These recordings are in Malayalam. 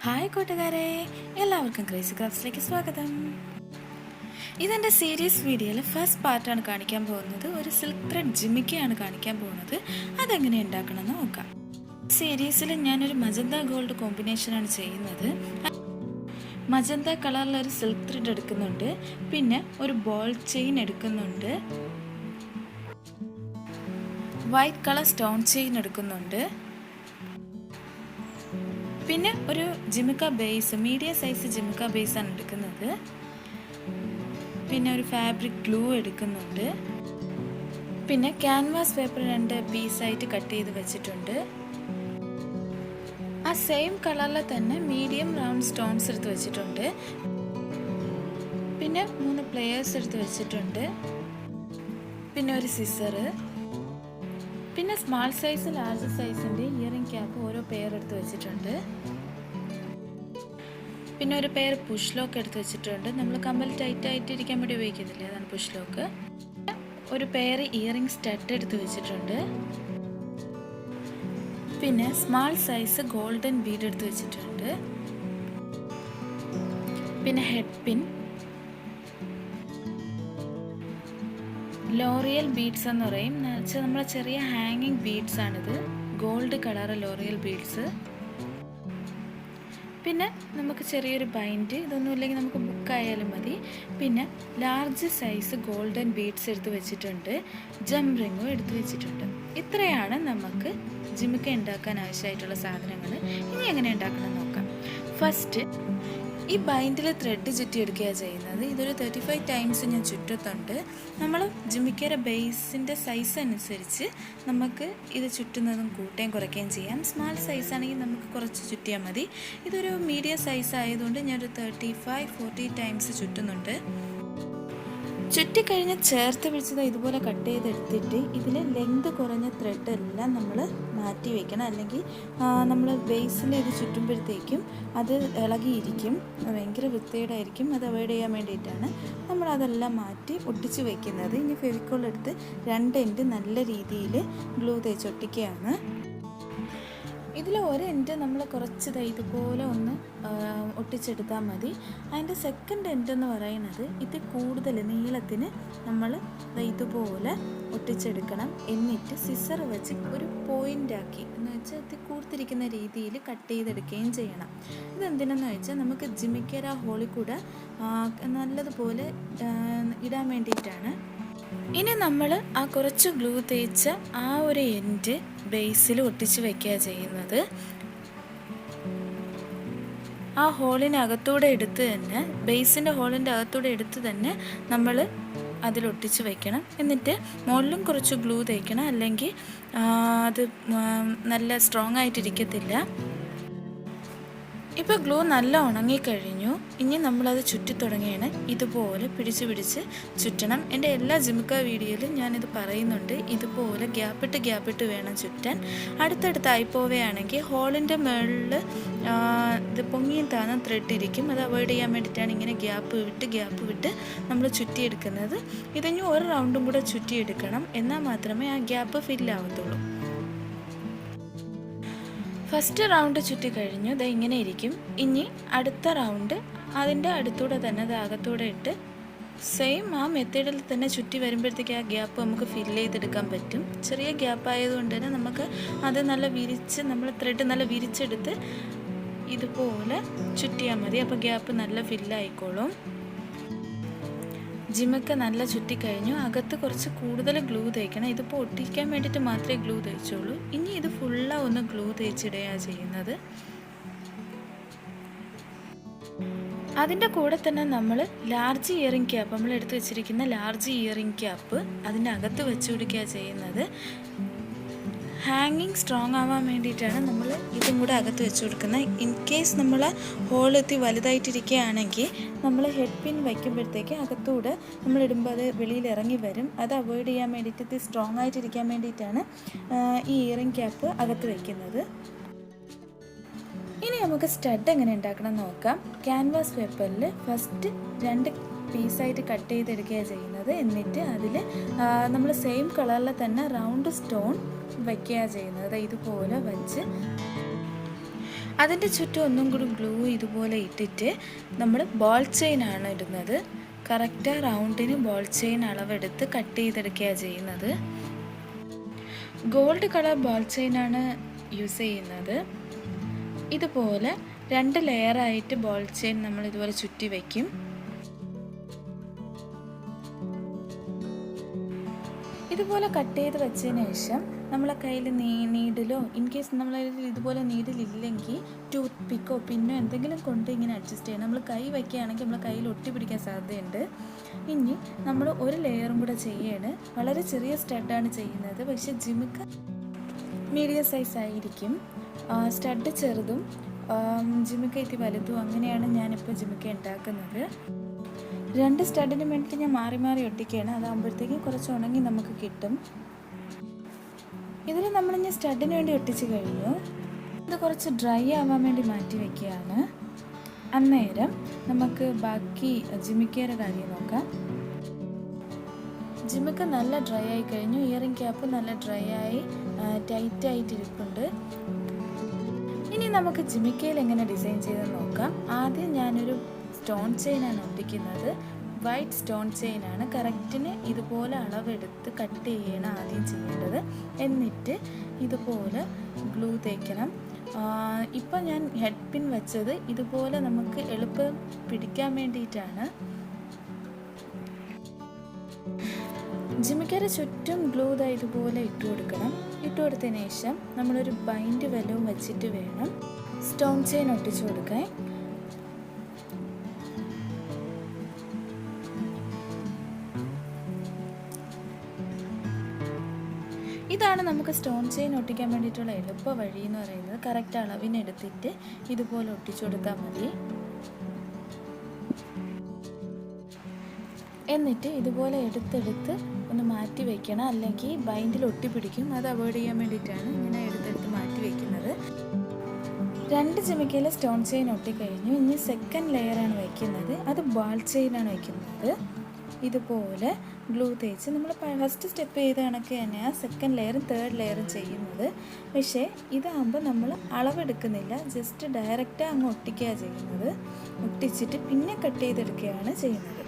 ഹായ് കൂട്ടുകാരെ, എല്ലാവർക്കും ക്രേസി ക്രാഫ്റ്റ്സിലേക്ക് സ്വാഗതം. ഇതെൻ്റെ സീരീസ് വീഡിയോയിൽ ഫസ്റ്റ് പാർട്ടാണ് കാണിക്കാൻ പോകുന്നത്. ഒരു സിൽക്ക് ത്രെഡ് ജിമിക്കയാണ് കാണിക്കാൻ പോകുന്നത്. അതെങ്ങനെ ഉണ്ടാക്കണമെന്ന് നോക്കാം. സീരീസിൽ ഞാനൊരു മജന്ത ഗോൾഡ് കോമ്പിനേഷനാണ് ചെയ്യുന്നത്. മജന്ത കളറിലൊരു സിൽക്ക് ത്രെഡ് എടുക്കുന്നുണ്ട്, പിന്നെ ഒരു ബോൾ ചെയിൻ എടുക്കുന്നുണ്ട്, വൈറ്റ് കളർ സ്റ്റോൺ ചെയിൻ എടുക്കുന്നുണ്ട്, പിന്നെ ഒരു ജിമുക്ക ബേസ്, മീഡിയം സൈസ് ജിമുക്ക ബേസാണ് എടുക്കുന്നത്, പിന്നെ ഒരു ഫാബ്രിക് ഗ്ലൂ എടുക്കുന്നുണ്ട്, പിന്നെ ക്യാൻവാസ് പേപ്പർ 2 പീസായിട്ട് കട്ട് ചെയ്ത് വെച്ചിട്ടുണ്ട്. ആ സെയിം കളറിൽ തന്നെ മീഡിയം റൗണ്ട് സ്റ്റോൺസ് എടുത്ത് വെച്ചിട്ടുണ്ട്, പിന്നെ 3 പ്ലെയേഴ്സ് എടുത്ത് വെച്ചിട്ടുണ്ട്, പിന്നെ ഒരു സിസറ്, പിന്നെ സ്മാൾ സൈസ് ലാർജ് സൈസിൻ്റെ ഇയറിംഗ് ക്യാപ്പ് ഓരോ പെയർ എടുത്ത് വെച്ചിട്ടുണ്ട്, പിന്നെ ഒരു പെയർ പുഷ് ലോക്ക് എടുത്ത് വെച്ചിട്ടുണ്ട്. നമ്മൾ കമ്മൽ ടൈറ്റ് ആയിട്ട് ഇരിക്കാൻ വേണ്ടി ഉപയോഗിക്കുന്നില്ലേ, അതാണ് പുഷ് ലോക്ക്. ഒരു പെയർ ഇയറിംഗ് സ്റ്റഡ് എടുത്ത് വെച്ചിട്ടുണ്ട്, പിന്നെ സ്മാൾ സൈസ് ഗോൾഡൻ ബീഡ് എടുത്ത് വെച്ചിട്ടുണ്ട്, പിന്നെ ഹെഡ് പിൻ, ലോറിയൽ ബീഡ്സ് എന്ന് പറയും, നമ്മുടെ ചെറിയ ഹാങ്ങിങ് ബീഡ്സ് ആണിത്, ഗോൾഡ് കളർ ലോറിയൽ ബീഡ്സ്. പിന്നെ നമുക്ക് ചെറിയൊരു ബൈൻഡ്, ഇതൊന്നും ഇല്ലെങ്കിൽ നമുക്ക് ബുക്കായാലും മതി. പിന്നെ ലാർജ് സൈസ് ഗോൾഡൻ ബീഡ്സ് എടുത്ത് വെച്ചിട്ടുണ്ട്, ജം റിങ്ങും എടുത്ത് വെച്ചിട്ടുണ്ട്. ഇത്രയാണ് നമുക്ക് ജിമുക്ക ഉണ്ടാക്കാൻ ആവശ്യമായിട്ടുള്ള സാധനങ്ങൾ. ഇനി എങ്ങനെ ഉണ്ടാക്കണം നോക്കാം. ഫസ്റ്റ് ഈ ബൈൻഡിൽ ത്രെഡ് ചുറ്റിയെടുക്കുകയാണ് ചെയ്യുന്നത്. ഇതൊരു 35 ടൈംസ് ഞാൻ ചുറ്റത്തുണ്ട്. നമ്മൾ ജിമുക്കയുടെ ബേസിൻ്റെ സൈസ് അനുസരിച്ച് നമുക്ക് ഇത് ചുറ്റുന്നതും കൂട്ടുകയും കുറയ്ക്കുകയും ചെയ്യാം. സ്മാൾ സൈസ് ആണെങ്കിൽ നമുക്ക് കുറച്ച് ചുറ്റിയാൽ മതി. ഇതൊരു മീഡിയം സൈസ് ആയതുകൊണ്ട് ഞാനൊരു 35-40 ടൈംസ് ചുറ്റുന്നുണ്ട്. ചുറ്റിക്കഴിഞ്ഞ് ചേർത്ത് പിടിച്ചത് ഇതുപോലെ കട്ട് ചെയ്തെടുത്തിട്ട് ഇതിൽ ലെങ്ത് കുറഞ്ഞ ത്രെഡ് എല്ലാം നമ്മൾ മാറ്റി വെക്കണം. അല്ലെങ്കിൽ നമ്മൾ ബേസിൽ ഇത് ചുറ്റുമ്പോഴത്തേക്കും അത് ഇളകിയിരിക്കും, ഭയങ്കര വൃത്തികേടായിരിക്കും. അത് അവോയ്ഡ് ചെയ്യാൻ വേണ്ടിയിട്ടാണ് നമ്മളതെല്ലാം മാറ്റി ഒട്ടിച്ച് വയ്ക്കുന്നത്. ഇനി ഫെവിക്കോൾ എടുത്ത് 2 എൻഡ് നല്ല രീതിയിൽ ഗ്ലൂ തേച്ച് ഒട്ടിക്കുകയാണ്. ഇതിൽ ഒരു എൻഡ് നമ്മൾ കുറച്ച് ഇതുപോലെ ഒന്ന് ഒട്ടിച്ചെടുത്താൽ മതി. അതിൻ്റെ സെക്കൻഡ് എൻഡ് എന്ന് പറയുന്നത് ഇത് കൂടുതൽ നീളത്തിന് നമ്മൾ ഇതുപോലെ ഒട്ടിച്ചെടുക്കണം. എന്നിട്ട് സിസർ വെച്ച് ഒരു പോയിൻ്റ് ആക്കി എന്ന് വെച്ചാൽ ഇത് കൂർത്തിരിക്കുന്ന രീതിയിൽ കട്ട് ചെയ്തെടുക്കുകയും ചെയ്യണം. ഇതെന്തിനെന്ന് വെച്ചാൽ നമുക്ക് ജിമിക്കയുടെ ഹോളിൽ കൂടെ നല്ലതുപോലെ ഇടാൻ വേണ്ടിയിട്ടാണ്. ഇനി നമ്മൾ ആ കുറച്ച് ഗ്ലൂ തേച്ച ആ ഒരു എൻഡ് ബേസിൽ ഒട്ടിച്ച് വയ്ക്കുക ചെയ്യുന്നത്. ആ ഹോളിനകത്തൂടെ എടുത്ത് തന്നെ, ബേസിൻ്റെ ഹോളിൻ്റെ അകത്തൂടെ എടുത്ത് തന്നെ നമ്മൾ അതിലൊട്ടിച്ച് വയ്ക്കണം. എന്നിട്ട് മുകളിലും കുറച്ച് ഗ്ലൂ തേക്കണം, അല്ലെങ്കിൽ അത് നല്ല സ്ട്രോങ് ആയിട്ടിരിക്കത്തില്ല. ഇപ്പോൾ ഗ്ലൂ നല്ല ഉണങ്ങിക്കഴിഞ്ഞു. ഇനി നമ്മളത് ചുറ്റി തുടങ്ങിയാണ്. ഇതുപോലെ പിടിച്ച് ചുറ്റണം. എൻ്റെ എല്ലാ ജിമുക്ക വീഡിയോയിലും ഞാനിത് പറയുന്നുണ്ട്. ഇതുപോലെ ഗ്യാപ്പിട്ട് വേണം ചുറ്റാൻ. അടുത്തടുത്തായി പോവുകയാണെങ്കിൽ ഹോളിൻ്റെ മുകളിൽ ഇത് പൊങ്ങിയും താന്ന ത്രെഡ് ഇരിക്കും. അത് അവോയ്ഡ് ചെയ്യാൻ വേണ്ടിയിട്ടാണ് ഇങ്ങനെ ഗ്യാപ്പ് വിട്ട് നമ്മൾ ചുറ്റിയെടുക്കുന്നത്. ഇതിനി ഒരു റൗണ്ടും കൂടെ ചുറ്റിയെടുക്കണം, എന്നാൽ മാത്രമേ ആ ഗ്യാപ്പ് ഫില്ലാവത്തുള്ളൂ. ഫസ്റ്റ് റൗണ്ട് ചുറ്റി കഴിഞ്ഞു, ഇത് ഇങ്ങനെ ഇരിക്കും. ഇനി അടുത്ത റൗണ്ട് അതിൻ്റെ അടുത്തൂടെ തന്നെ അത് അകത്തൂടെ ഇട്ട് സെയിം ആ മെത്തേഡിൽ തന്നെ ചുറ്റി വരുമ്പോഴത്തേക്ക് ആ ഗ്യാപ്പ് നമുക്ക് ഫില്ല് ചെയ്തെടുക്കാൻ പറ്റും. ചെറിയ ഗ്യാപ്പ് ആയതുകൊണ്ട് തന്നെ നമുക്ക് അത് നല്ല നമ്മൾ ത്രെഡ് നല്ല വിരിച്ചെടുത്ത് ഇതുപോലെ ചുറ്റിയാൽ മതി. അപ്പോൾ ഗ്യാപ്പ് നല്ല ഫില്ലായിക്കോളും. ജിമുക്ക നല്ല ചുറ്റിക്കഴിഞ്ഞു. അകത്ത് കുറച്ച് കൂടുതൽ ഗ്ലൂ തേക്കണം. ഇതിപ്പോൾ ഒട്ടിക്കാൻ വേണ്ടിയിട്ട് മാത്രമേ ഗ്ലൂ തേച്ചുള്ളൂ. ഇനി ഇത് ഫുള്ളാണ് ഗ്ലൂ തേച്ചിടുകയാണ് ചെയ്യുന്നത്. അതിൻ്റെ കൂടെ തന്നെ നമ്മൾ ലാർജ് ഇയറിംഗ് ക്യാപ്പ്, നമ്മൾ എടുത്ത് വെച്ചിരിക്കുന്ന ലാർജ് ഇയറിംഗ് ക്യാപ്പ് അതിൻ്റെ അകത്ത് വെച്ച് കൊടുക്കുകയാണ് ചെയ്യുന്നത്. ഹാങ്ങിങ് സ്ട്രോങ് ആവാൻ വേണ്ടിയിട്ടാണ് നമ്മൾ ഇതും കൂടെ അകത്ത് വെച്ച് കൊടുക്കുന്നത്. ഇൻ കേസ് നമ്മൾ ഹോളെത്തി വലുതായിട്ടിരിക്കുകയാണെങ്കിൽ നമ്മൾ ഹെഡ് പിൻ വയ്ക്കുമ്പോഴത്തേക്ക് അകത്തൂടെ നമ്മളിടുമ്പോൾ അത് വെളിയിൽ ഇറങ്ങി വരും. അത് അവോയ്ഡ് ചെയ്യാൻ വേണ്ടിയിട്ട്, ഇത് സ്ട്രോങ് ആയിട്ടിരിക്കാൻ വേണ്ടിയിട്ടാണ് ഈ ഇയറിംഗ് ക്യാപ്പ് അകത്ത് വയ്ക്കുന്നത്. ഇനി നമുക്ക് സ്റ്റഡ് എങ്ങനെ ഉണ്ടാക്കണം നോക്കാം. ക്യാൻവാസ് പേപ്പറിൽ ഫസ്റ്റ് 2 പീസായിട്ട് കട്ട് ചെയ്തെടുക്കുകയാണ് ചെയ്യുന്നത്. എന്നിട്ട് അതിൽ നമ്മൾ സെയിം കളറിൽ തന്നെ റൗണ്ട് സ്റ്റോൺ വയ്ക്കുകയാണ് ചെയ്യുന്നത്. ഇതുപോലെ വച്ച് അതിൻ്റെ ചുറ്റും ഒന്നും കൂടി ഗ്ലൂ ഇതുപോലെ ഇട്ടിട്ട് നമ്മൾ ബോൾ ചെയിനാണ് ഇടുന്നത്. കറക്റ്റ് റൗണ്ടിന് ബോൾ ചെയിൻ അളവെടുത്ത് കട്ട് ചെയ്തെടുക്കുകയാണ് ചെയ്യുന്നത്. ഗോൾഡ് കളർ ബോൾ ചെയിനാണ് യൂസ് ചെയ്യുന്നത്. ഇതുപോലെ 2 ലെയറായിട്ട് ബോൾ ചെയിൻ നമ്മൾ ഇതുപോലെ ചുറ്റി വയ്ക്കും. ഇതുപോലെ കട്ട് ചെയ്ത് വെച്ചതിന് ശേഷം നമ്മളെ കയ്യിൽ നീഡിലോ ഇൻ കേസ് നമ്മളെ ഇതുപോലെ നീഡിലില്ലെങ്കിൽ ടൂത്ത് പിക്കോ പിന്നോ എന്തെങ്കിലും കൊണ്ട് ഇങ്ങനെ അഡ്ജസ്റ്റ് ചെയ്യണം. നമ്മൾ കൈ വയ്ക്കുകയാണെങ്കിൽ നമ്മളെ കയ്യിൽ ഒട്ടി പിടിക്കാൻ സാധ്യതയുണ്ട്. ഇനി നമ്മൾ ഒരു ലെയറും കൂടെ ചെയ്യാണ്. വളരെ ചെറിയ സ്റ്റഡാണ് ചെയ്യുന്നത്, പക്ഷേ ജിമുക്ക മീഡിയം സൈസ് ആയിരിക്കും. സ്റ്റഡ് ചെറുതും ജിമുക്ക ഇത്തി വലുതും, അങ്ങനെയാണ് ഞാനിപ്പോൾ ജിമുക്ക ഉണ്ടാക്കുന്നത്. 2 സ്റ്റഡിന് വേണ്ടിയിട്ട് ഞാൻ മാറി മാറി ഒട്ടിക്കുകയാണ്. അതാകുമ്പോഴത്തേക്കും കുറച്ച് ഉണങ്ങി നമുക്ക് കിട്ടും. ഇതിൽ നമ്മളിനി സ്റ്റഡിന് വേണ്ടി ഒട്ടിച്ച് കഴിഞ്ഞു. ഇത് കുറച്ച് ഡ്രൈ ആവാൻ വേണ്ടി മാറ്റി വയ്ക്കുകയാണ്. അന്നേരം നമുക്ക് ബാക്കി ജിമുക്കയുടെ കാര്യം നോക്കാം. ജിമുക്ക നല്ല ഡ്രൈ ആയി കഴിഞ്ഞു. ഇയറിംഗ് ക്യാപ്പ് നല്ല ഡ്രൈ ആയി ടൈറ്റായിട്ടിരിപ്പുണ്ട്. ഇനി നമുക്ക് ജിമുക്കയിൽ എങ്ങനെ ഡിസൈൻ ചെയ്ത് നോക്കാം. ആദ്യം ഞാനൊരു സ്റ്റോൺ ചെയിനാണ് ഒട്ടിക്കുന്നത്. വൈറ്റ് സ്റ്റോൺ ചെയിനാണ്. കറക്റ്റിന് ഇതുപോലെ അളവെടുത്ത് കട്ട് ചെയ്യണം ആദ്യം ചെയ്യേണ്ടത്. എന്നിട്ട് ഇതുപോലെ ഗ്ലൂ തേക്കണം. ഇപ്പം ഞാൻ ഹെഡ് പിൻ വെച്ചത് ഇതുപോലെ നമുക്ക് എളുപ്പം പിടിക്കാൻ വേണ്ടിയിട്ടാണ്. ജിമുക്കയുടെ ചുറ്റും ഗ്ലൂ ഇതുപോലെ ഇട്ട് കൊടുക്കണം. ഇട്ട് കൊടുത്തതിന് ശേഷം നമ്മളൊരു ബൈൻഡ് വലവും വെച്ചിട്ട് വേണം സ്റ്റോൺ ചെയിൻ ഒട്ടിച്ചു കൊടുക്കാൻ. ഇതാണ് നമുക്ക് സ്റ്റോൺ ചെയിൻ ഒട്ടിക്കാൻ വേണ്ടിയിട്ടുള്ള എളുപ്പ വഴി എന്ന് പറയുന്നത്. കറക്റ്റ് അളവിനെടുത്തിട്ട് ഇതുപോലെ ഒട്ടിച്ചു കൊടുത്താൽ മതി. എന്നിട്ട് ഇതുപോലെ എടുത്തെടുത്ത് ഒന്ന് മാറ്റി വയ്ക്കണം, അല്ലെങ്കിൽ ബൈൻഡിൽ ഒട്ടിപ്പിടിക്കും. അത് അവോയ്ഡ് ചെയ്യാൻ വേണ്ടിയിട്ടാണ് ഇങ്ങനെ എടുത്തെടുത്ത് മാറ്റി വയ്ക്കുന്നത്. 2 ജിമുക്കയിൽ സ്റ്റോൺ ചെയിൻ ഒട്ടിക്കഴിഞ്ഞു. ഇനി സെക്കൻഡ് ലെയറാണ് വയ്ക്കുന്നത്. അത് ബാൾ ചെയിനാണ് വയ്ക്കുന്നത്. ഇതുപോലെ ഗ്ലൂ തേച്ച് നമ്മൾ ഫസ്റ്റ് സ്റ്റെപ്പ് ചെയ്ത കണക്ക് തന്നെയാണ് സെക്കൻഡ് ലെയറും തേർഡ് ലെയറും ചെയ്യുന്നത്. പക്ഷേ ഇതാകുമ്പോൾ നമ്മൾ അളവെടുക്കുന്നില്ല, ജസ്റ്റ് ഡയറക്റ്റ് അങ്ങ് ഒട്ടിക്കുകയാണ് ചെയ്യുന്നത്. ഒട്ടിച്ചിട്ട് പിന്നെ കട്ട് ചെയ്തെടുക്കുകയാണ് ചെയ്യുന്നത്.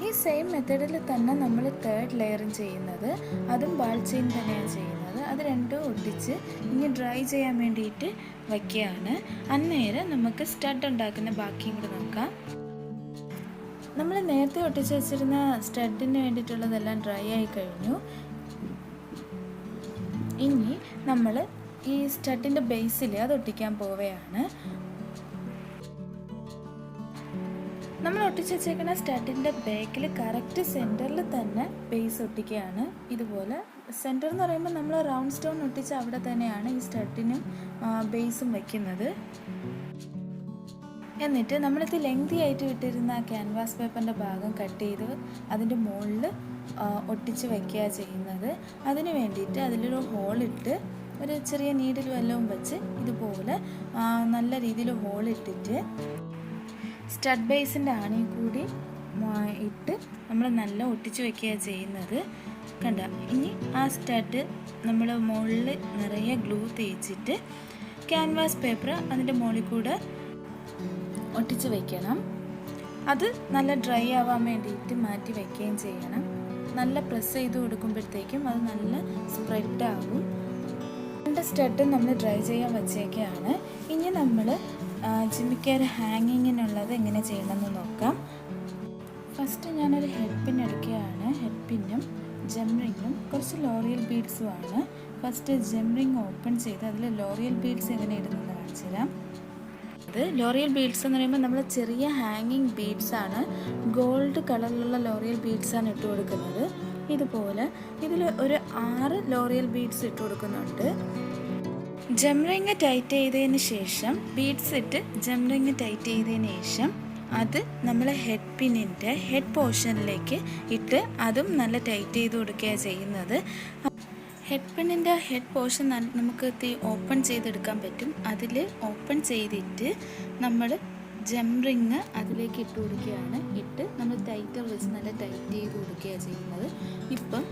ഈ സെയിം മെത്തേഡിൽ തന്നെ നമ്മൾ തേർഡ് ലെയറും ചെയ്യുന്നത്. അതും ബാൾ ചെയിൻ തന്നെയാണ് ചെയ്യുന്നത്. അത് രണ്ടും ഒട്ടിച്ച് ഇനി ഡ്രൈ ചെയ്യാൻ വേണ്ടിയിട്ട് വയ്ക്കുകയാണ്. അന്നേരം നമുക്ക് സ്റ്റഡ് ഉണ്ടാക്കുന്ന ബാക്കിയും കൂടെ നോക്കാം. നമ്മൾ നേരത്തെ ഒട്ടിച്ച് വെച്ചിരുന്ന സ്റ്റഡിന് വേണ്ടിയിട്ടുള്ളതെല്ലാം ഡ്രൈ ആയി കഴിഞ്ഞു. ഇനി നമ്മൾ ഈ സ്റ്റഡിൻ്റെ ബേസിൽ അത് ഒട്ടിക്കാൻ പോവുകയാണ്. നമ്മൾ ഒട്ടിച്ച് വെച്ചേക്കുന്ന സ്റ്റഡിൻ്റെ ബാക്കിൽ കറക്റ്റ് സെൻറ്ററിൽ തന്നെ ബേസ് ഒട്ടിക്കുകയാണ്. ഇതുപോലെ സെൻറ്റർ എന്ന് പറയുമ്പോൾ നമ്മൾ റൗണ്ട് സ്റ്റോൺ ഒട്ടിച്ച് അവിടെ തന്നെയാണ് ഈ സ്റ്റഡിനും ബേസും വയ്ക്കുന്നത്. എന്നിട്ട് നമ്മളിത് ലെങ്തി ആയിട്ട് വിട്ടിരുന്ന ക്യാൻവാസ് പേപ്പറിൻ്റെ ഭാഗം കട്ട് ചെയ്ത് അതിൻ്റെ മുകളിൽ ഒട്ടിച്ച് വയ്ക്കുക ചെയ്യുന്നത്. അതിന് വേണ്ടിയിട്ട് അതിലൊരു ഹോളിട്ട് ഒരു ചെറിയ നീഡിൽ വല്ലവും വെച്ച് ഇതുപോലെ നല്ല രീതിയിൽ ഹോളിട്ടിട്ട് സ്റ്റഡ് ബേസിൻ്റെ ആണി കൂടി ഇട്ട് നമ്മൾ നല്ല ഒട്ടിച്ച് വയ്ക്കുക ചെയ്യുന്നത്. കണ്ട, ഇനി ആ സ്റ്റഡ് നമ്മൾ മുകളിൽ നിറയെ ഗ്ലൂ തേച്ചിട്ട് ക്യാൻവാസ് പേപ്പർ അതിൻ്റെ മുകളിൽ കൂടെ ഒട്ടിച്ച് വയ്ക്കണം. അത് നല്ല ഡ്രൈ ആവാൻ വേണ്ടിയിട്ട് മാറ്റി വയ്ക്കുകയും ചെയ്യണം. നല്ല പ്രസ് ചെയ്ത് കൊടുക്കുമ്പോഴത്തേക്കും അത് നല്ല സ്പ്രെഡ് ആകും. 2 സ്റ്റഡും നമ്മൾ ഡ്രൈ ചെയ്യാൻ വച്ചേക്കാണ്. ഇനി നമ്മൾ ജിമുക്കയുടെ ഹാങ്ങിങ്ങിനുള്ളത് എങ്ങനെ ചെയ്യണമെന്ന് നോക്കാം. ഫസ്റ്റ് ഞാനൊരു ഹെഡ് പിൻ എടുക്കുകയാണ്. ഹെഡ് പിന്നും ജെം റിങ്ങും കുറച്ച് ലോറിയൽ ബീഡ്സുമാണ്. ഫസ്റ്റ് ജെം റിങ് ഓപ്പൺ ചെയ്ത് അതിൽ ലോറിയൽ ബീഡ്സ് എങ്ങനെ ഇടുന്നത് കാണിച്ചു തരാം. അത് ലോറിയൽ ബീഡ്സ് എന്ന് പറയുമ്പോൾ നമ്മൾ ചെറിയ ഹാങ്ങിങ് ബീഡ്സാണ്. ഗോൾഡ് കളറിലുള്ള ലോറിയൽ ബീഡ്സാണ് ഇട്ട് കൊടുക്കുന്നത്. ഇതുപോലെ ഇതിൽ ഒരു 6 ലോറിയൽ ബീഡ്സ് ഇട്ട് കൊടുക്കുന്നുണ്ട്. ജെം റിങ് ടൈറ്റ് ചെയ്തതിന് ശേഷം ബീഡ്സ് ഇട്ട് ജെം റിങ് ടൈറ്റ് ചെയ്തതിന് ശേഷം അത് നമ്മൾ ഹെഡ് പിന്നിൻ്റെ ഹെഡ് പോർഷനിലേക്ക് ഇട്ട് അതും നല്ല ടൈറ്റ് ചെയ്ത് കൊടുക്കുകയാണ് ചെയ്യുന്നത്. ഹെഡ് പിന്നിൻ്റെ ഹെഡ് പോർഷൻ നമുക്ക് ഓപ്പൺ ചെയ്തെടുക്കാൻ പറ്റും. അതിൽ ഓപ്പൺ ചെയ്തിട്ട് നമ്മൾ ജം റിങ് അതിലേക്ക് ഇട്ട് കൊടുക്കുകയാണ്. നമ്മൾ ടൈറ്റർ വെച്ച് നല്ല ടൈറ്റ് ചെയ്ത് കൊടുക്കുകയാണ് ചെയ്യുന്നത്. ഇപ്പം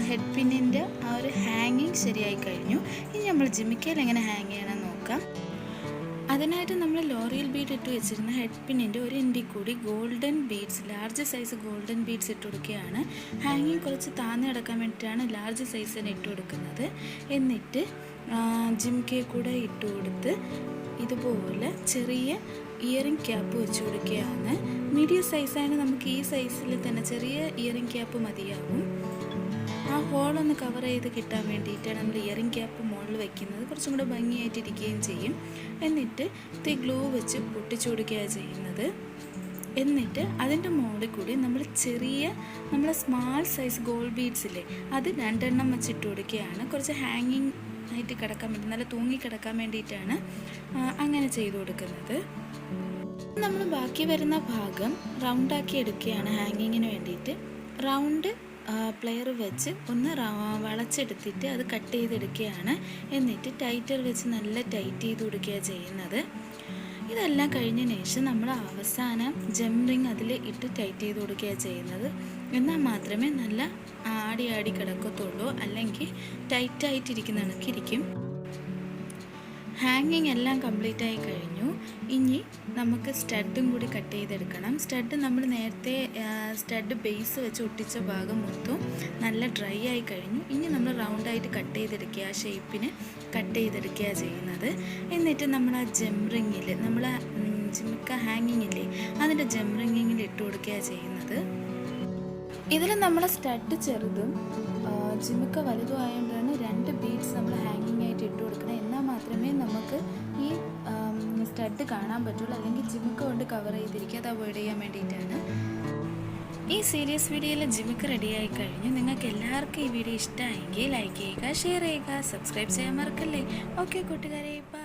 ഹെഡ് പിന്നിൻ്റെ ആ ഒരു ഹാങ്ങിങ് ശരിയായി കഴിഞ്ഞു. ഇനി നമ്മൾ ജിമിക്കയിൽ എങ്ങനെ ഹാങ് ചെയ്യണമെന്ന് നോക്കാം. അതിനായിട്ട് നമ്മൾ ലോറിയൽ ബീഡ് ഇട്ട് വെച്ചിരുന്ന ഹെഡ് പിന്നിൻ്റെ ഒരു എൻഡിൽ കൂടി golden beads, large size golden beads ഇട്ട് കൊടുക്കുകയാണ്. ഹാങ്ങിങ് കുറച്ച് താഴ്ന്നു കിടക്കാൻ വേണ്ടിയിട്ടാണ് ലാർജ് സൈസ് തന്നെ ഇട്ട് കൊടുക്കുന്നത്. എന്നിട്ട് ജിംകയെ കൂടെ ഇട്ട് കൊടുത്ത് ഇതുപോലെ ചെറിയ ഇയറിംഗ് ക്യാപ്പ് വെച്ച് കൊടുക്കുകയാണ്. മീഡിയം സൈസാണ്, നമുക്ക് ഈ സൈസിൽ തന്നെ ചെറിയ ഇയറിംഗ് ക്യാപ്പ് മതിയാവും. ആ ഹോളൊന്ന് കവർ ചെയ്ത് കിട്ടാൻ വേണ്ടിയിട്ടാണ് നമ്മൾ ഇയറിംഗ് ക്യാപ്പ് മുകളിൽ വയ്ക്കുന്നത്. കുറച്ചും കൂടെ ഭംഗിയായിട്ടിരിക്കുകയും ചെയ്യും. എന്നിട്ട് ഗ്ലൂ വെച്ച് പൊട്ടിച്ചു കൊടുക്കുകയാണ് ചെയ്യുന്നത്. എന്നിട്ട് അതിൻ്റെ മുകളിൽ കൂടി നമ്മൾ സ്മാൾ സൈസ് ഗോൾഡ് ബീഡ്സ് ഇല്ലേ, അത് 2 എണ്ണം വെച്ചിട്ട് കൊടുക്കുകയാണ്. കുറച്ച് ഹാങ്ങിങ് ആയിട്ട് കിടക്കാൻ വേണ്ടി, നല്ല തൂങ്ങി കിടക്കാൻ വേണ്ടിയിട്ടാണ് അങ്ങനെ ചെയ്ത് കൊടുക്കുന്നത്. നമ്മൾ ബാക്കി വരുന്ന ഭാഗം റൗണ്ടാക്കി എടുക്കുകയാണ് ഹാങ്ങിങ്ങിന് വേണ്ടിയിട്ട്. റൗണ്ട് പ്ലെയർ വെച്ച് ഒന്ന് വളച്ചെടുത്തിട്ട് അത് കട്ട് ചെയ്തെടുക്കുകയാണ്. എന്നിട്ട് ടൈറ്റർ വെച്ച് നല്ല ടൈറ്റ് ചെയ്ത് കൊടുക്കുകയാണ് ചെയ്യുന്നത്. ഇതെല്ലാം കഴിഞ്ഞതിന് ശേഷം നമ്മൾ അവസാനം ജം റിങ് അതിൽ ഇട്ട് ടൈറ്റ് ചെയ്ത് കൊടുക്കുകയാണ് ചെയ്യുന്നത്. എന്നാൽ മാത്രമേ നല്ല ആടി കിടക്കത്തുള്ളൂ, അല്ലെങ്കിൽ ടൈറ്റായിട്ടിരിക്കുന്ന കണക്കിരിക്കും. ഹാങ്ങിങ് എല്ലാം കംപ്ലീറ്റ് ആയി കഴിഞ്ഞു. ഇനി നമുക്ക് സ്റ്റഡും കൂടി കട്ട് ചെയ്തെടുക്കണം. സ്റ്റഡ് നമ്മൾ നേരത്തെ സ്റ്റഡ് ബേസ് വെച്ച് ഒട്ടിച്ച ഭാഗം മൊത്തം നല്ല ഡ്രൈ ആയി കഴിഞ്ഞു. ഇനി നമ്മൾ റൗണ്ടായിട്ട് കട്ട് ചെയ്തെടുക്കുക, ആ ഷേപ്പിന് കട്ട് ചെയ്തെടുക്കുകയാണ് ചെയ്യുന്നത്. എന്നിട്ട് നമ്മൾ ആ ജം റിങ്ങിൽ, നമ്മൾ ജിമുക്ക ഹാങ്ങിങ്ങില്ലേ, അതിൻ്റെ ജം റിങ്ങിങ്ങിൽ ഇട്ട് കൊടുക്കുകയാണ് ചെയ്യുന്നത്. ഇതിൽ നമ്മൾ സ്റ്റഡ് ചെറുതും ജിമുക്ക വലുതും ആയതുകൊണ്ടാണ് 2 ബീഡ്സ് നമ്മൾ ഹാങ്ങിങ് ആയിട്ട് ഇട്ട് കൊടുക്കണം. എന്നാൽ മാത്രമേ നമുക്ക് ഈ സ്റ്റഡ് കാണാൻ പറ്റുള്ളൂ, അല്ലെങ്കിൽ ജിമുക്ക കൊണ്ട് കവർ ചെയ്തിരിക്കുക. അത് അവോയ്ഡ് ചെയ്യാൻ വേണ്ടിയിട്ടാണ്. ഈ സീരീസ് വീഡിയോയിൽ ജിമുക്ക റെഡിയായി കഴിഞ്ഞു. നിങ്ങൾക്ക് എല്ലാവർക്കും ഈ വീഡിയോ ഇഷ്ടമായെങ്കിൽ ലൈക്ക് ചെയ്യുക, ഷെയർ ചെയ്യുക, സബ്സ്ക്രൈബ് ചെയ്യാൻ മറക്കല്ലേ. ഓക്കെ കൂട്ടുകാരെ, ബൈ.